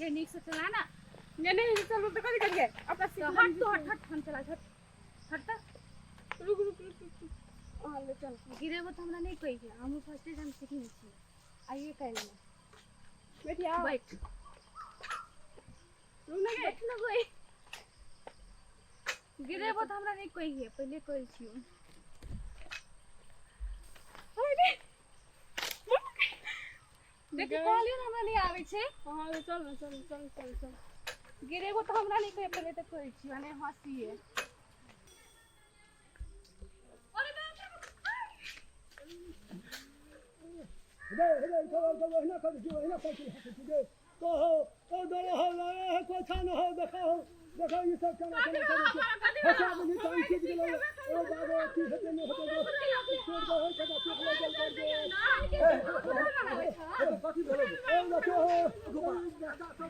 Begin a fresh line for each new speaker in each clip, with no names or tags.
ये नीक से चला ना।
ये नहीं चल तो कभी करिए अपना
तो हट तो हट हट हम चला हट हट
रुक रुक रुक रुक हां ले चल
गिरे वो तो हमरा नहीं कोई है हम फर्स्ट टाइम सीखने छी आइए कर ले
बैठिया
बैठ
रुक ना
बैठ ना कोई गिरे वो तो हमरा नहीं कोई है पहले कोई छी देखो कहलियो ना हमरा नहीं आवे छे
हां चल ना चल चल चल चल
गिरे वो तो हमरा नहीं कोई पहले तो कोई छी माने हंसी है
हे चलो ना कर जो है ना कर तो हो दरे हो है कोई छान हो देखो ये सब चला अच्छा मुझे टाइम खींच के लो ओ बाबा की हटे नहीं हटे छोड़ दो है कदा चुप ले चल कर दे बाकी बोलो ओ देखो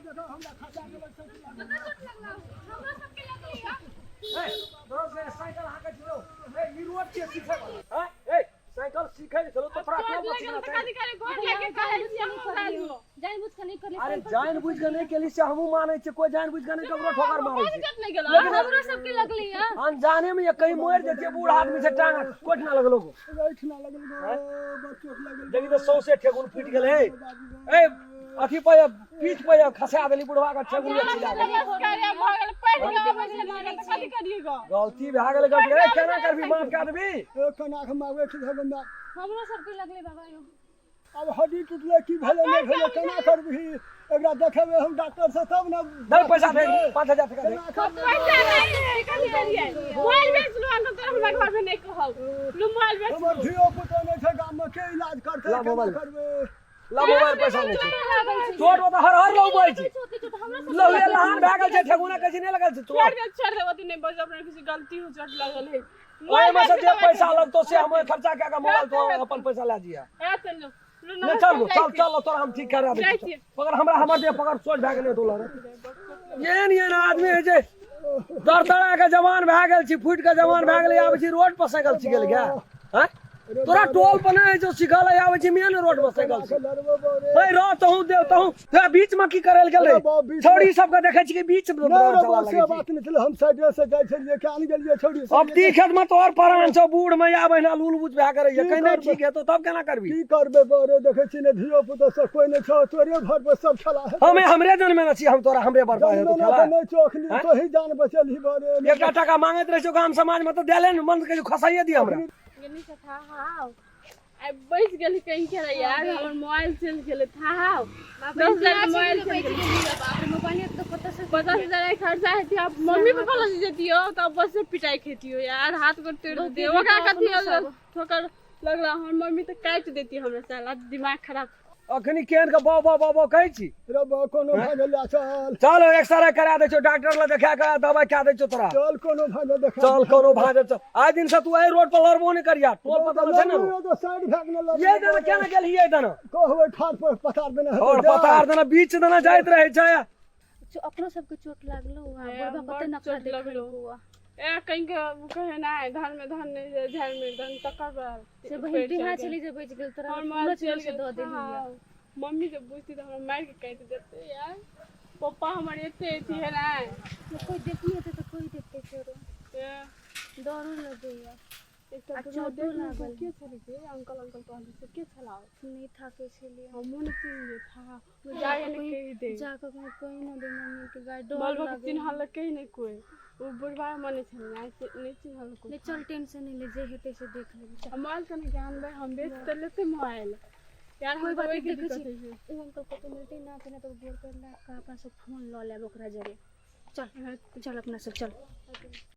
देखो हम खाता के लग
हमरा सबके लगलिया
ए बरो से साइकिल हाके चलो ए ई रोड के सीखे हां ए साइकिल सीखे चलो तो थोड़ा कम बचना
अधिकारी गोड़ लेके कहै छी हम उतारू
जानबूझ के नहीं करले
अरे जानबूझ के नहीं केली से हमहु मानै छै कोई जानबूझ के नहीं ककरो ठोकर मारै छै
इज्जत नहीं गेलो
हमरा सबके लगलिया
अनजाने में ये कहीं मोड़ देते बूढ़ आदमी से टांग कोठ ना लगलो गो
बैठ ना लगल गो बच्चों लगल
देखी तो 100 से ठेगुन फूट गेले ए अथी पे पीठ पे खसा देली बुढ़वा का ठेगुन छिला गेल
कार्य भगल पैठ के बजे लगा तो कथि करिए गो
गलती भा गेल गलती ए केना करबी माफ कर देबी
कना के मावे ठीक है बंदा
हमरा सबके लगले बाबा यो
अब हड्डी टूटले की भेले नहीं भेले केना करबी एकरा देखेबे हम डॉक्टर से तब ना
दर पैसा दे 5000 टका दे
पैसा नहीं कथि करिए मोबाइल बेच लो अंकल तो हमरा घर में नहीं कहौ लो मोबाइल बेच
हमर धियो पुतो नहीं छै गाम में के इलाज करते
ला
केना
मोबाइल।
करबे
ला मोबाइल पैसा नहीं छै चोट तो हर हर लोग बोल छै
छोटे छोटे हमरा सब
लहुए लहान भा गेल छै ठेगुना कहीं नहीं लगल छै
छोड़ दे वो तो नहीं बज अपने किसी गलती हो चोट लगल है
ओए में से जे पैसा लगतो से हम खर्चा क्या का मोबाइल तो अपन पैसा ले दिया
ए चलो
नहीं चल चल चल तोरा हम ठीक करा दे पकड़ हमरा हमर दे पकड़ सोच भा गेले तो ये ना आदमी है जे दरदरा के जवान भा गेल छी फुट के जवान भा गेल आबै छी रोड पर साइकिल छी गेल क्या हैं तोरा टोल पर नहीं जो सिखल आबै छी मेन रोड पर साइकिल छी
लड़बो बोरे
ए रो तहू दे तहू तोरा बीच में की करल गेलै छौड़ी सब के देखे छी कि बीच में चला
से
लगे
बात नहीं चले हम साइड से जाय छलिए के आन गेलिए छोड़ी
अब तीखत में तोर परान छौ बूढ़ में आबै ना लूल बुझ भा करे कहीं नहीं ठीक है तो तब केना करबी
की करबे बोरे देखे छी ने धियो पुतो से कोई नहीं छो तोरे घर पर सब खेला है
हमें हमरे जन में छी हम तोरा हमरे बरपा है तो खेला
नहीं चोखनी तो ही जान बचल ही बोरे
एक टका मांगत रहे छौ गाम समाज में तो देले न मन के खसाइए दी हमरा
गनी से था हां आई बैठ गेली कहीं के यार हमर मोबाइल चल गेले था हां 10000 मोबाइल चल गेले
बाप रे मोबाइल तो कत से
50000 खर्चा है थी आप मम्मी पापा लग जेतियो तब बस से पिटाई खेतियो यार हाथ को तोड़ दे ओका कथि ठोकर लगला हमर मम्मी तो काट देती हमरा साला दिमाग खराब
अखनी केन के बाबा बाबा कहै छी
रे बा कोनो भागे ला चल
चल एक्सरे करा दे छौ डॉक्टर ले देखा के दवाई क्या दे छौ तोरा
चल कोनो भागे देखा
चल कोनो भाजे चल आज दिन से तू ए रोड पर लड़बो नहीं करिया टोल पता छै ना
तो साइड भाग न लग
ये देना केना गेल हिए देना
कहबै ठाड़ पर पतार देना
और पतार देना बीच देना जाइत रहे छै
अपनो सबके चोट लागलो बुढ़वा कते नखा
चोट लगलो।
देखलो
ए कहीं के कहे ना धान में धान नहीं झाड़ में धान तकर
से बहिन टिहा चली जे बच गेल तोरा
और
चल से दो देली
मम्मी जब बुझती तो हमरा मार के काट देते यार पापा हमारे एते थी है ना
कोई देखनी होते तो कोई देखते छोरो डरो लगे यार
एक तो जो देखो के चले के अंकल अंकल तो से के चलाओ
नहीं थाके छलिए
हम मन के था जाए नहीं कही दे
जाकर कोई ना दे मम्मी के गाय डर
बलबा के
लगे
चिन्ह लगे नहीं कोई वो बुढ़वा मने छले नहीं चिन्ह को
ले चल टेंशन नहीं ले जे हेते से देख लेबे
मोबाइल कने ज्ञान भाई हम बेच तो लेते मोबाइल यार
कोई
हम
बात
दवाई
नहीं
के
देखे
दिक्कत
छी
है
उ अंकल को तो मिलते ना थे ना तो बोल कर ला का पास फोन ल ले ओकरा जरे चल चल अपना सब चल